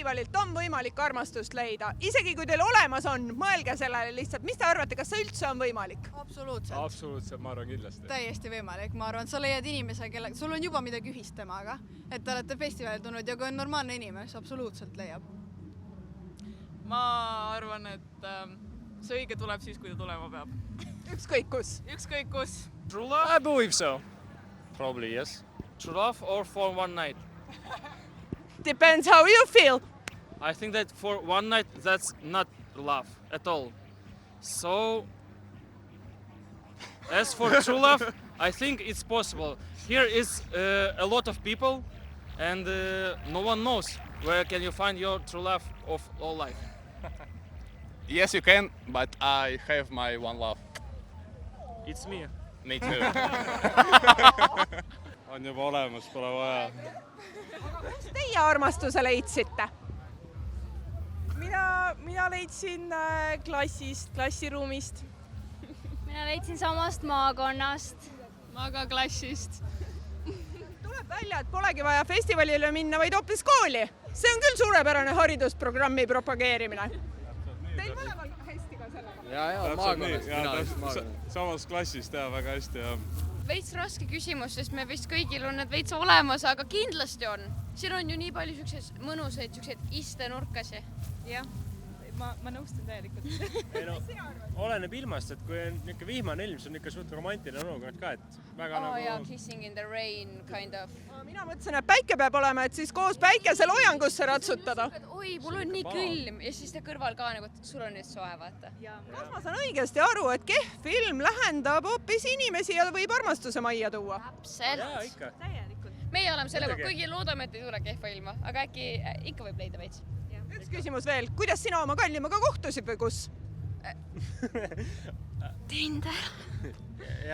festivalilt on võimalik armastust leida? Isegi kui teil olemas on, mõelge sellele lihtsalt. Mis te arvate, kas see üldse on võimalik? Absoluutselt. Absoluutselt, ma arvan kindlasti. Täiesti võimalik. Ma arvan, et sa leiad inimese, kelle sul on juba midagi ühist temaga. Et te olete festivalil tulnud ja kui on normaalne inimene, siis absoluutselt leiab. Ma arvan, et see õige tuleb siis, kui ta tulema peab. Ükskõik kus. Ükskõik kus. True love? I believe so. Probably yes. True love or for one night? Depends how you feel. I think that for one night that's not love at all. So, as for true love, I think it's possible. Here is a lot of people and no one knows where can you find your true love of all life. Yes, you can, but I have my one love. It's me. Me too. On juba olemas, pole vaja. Kus teie armastuse leidsite? Mina leidsin klassist, klassiruumist. Mina leidsin samast maakonnast. Ma ka klassist. Tuleb välja, et polegi vaja festivalile minna, vaid hoopis kooli. See on küll suurepärane haridusprogrammi propageerimine. Teil mõlemal hästi ka sellega? Ja, maakonnast. Samas klassist väga hästi. Veits raske küsimus, sest me vist kõigil on need veits olemas, aga kindlasti on. Siin on ju nii palju siukseid mõnusaid istenurkasi. Jah, ma nõustun täielikult. Oleneb ilmast, et kui on niisugune vihmane ilm, see on niisugune suht romantiline olukord ka, et väga ja kissing in the rain kind of. Mina mõtlesin, et päike peab olema, et siis koos päikese loojangusse ratsutada. Oi, mul on nii külm ja siis ta kõrval ka nagu, sul on nüüd soe, vaata. Kas ma saan õigesti aru, et kehv film lähendab hoopis inimesi ja võib armastuse majja tuua? Täpselt. Jaa, ikka. Meie oleme sellega, kuigi loodame, et ei tule kehva ilma, aga äkki ikka võib leida veits. Üks küsimus veel. Kuidas sina oma kallimaga kohtusid või kus? Tinder.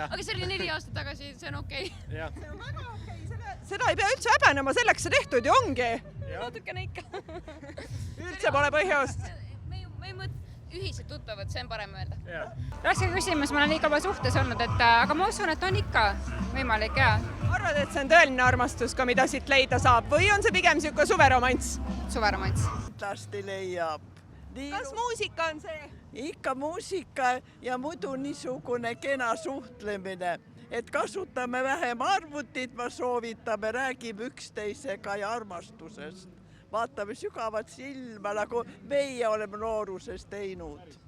Aga see oli 4 aastat tagasi, see on okei. See on väga okei. Seda ei pea üldse häbenema, selleks see tehtud ju ongi. Natukene ikka. Üldse pole põhjust. Me ühised tuttavad, see on parem öelda. Raske küsimus, ma olen liiga palju suhtes olnud, aga ma usun, et on ikka võimalik, jaa. Arvad, et see on tõeline armastus ka, mida siit leida saab või on see pigem siuke suveromanss? Suveromanss. Kindlasti leiab. Kas muusika on see? Ikka muusika ja muidu niisugune kena suhtlemine, et kasutame vähem arvutit, ma soovitame, räägime üksteisega ja armastusest. Vaatame sügavat silma, nagu meie oleme nooruses teinud.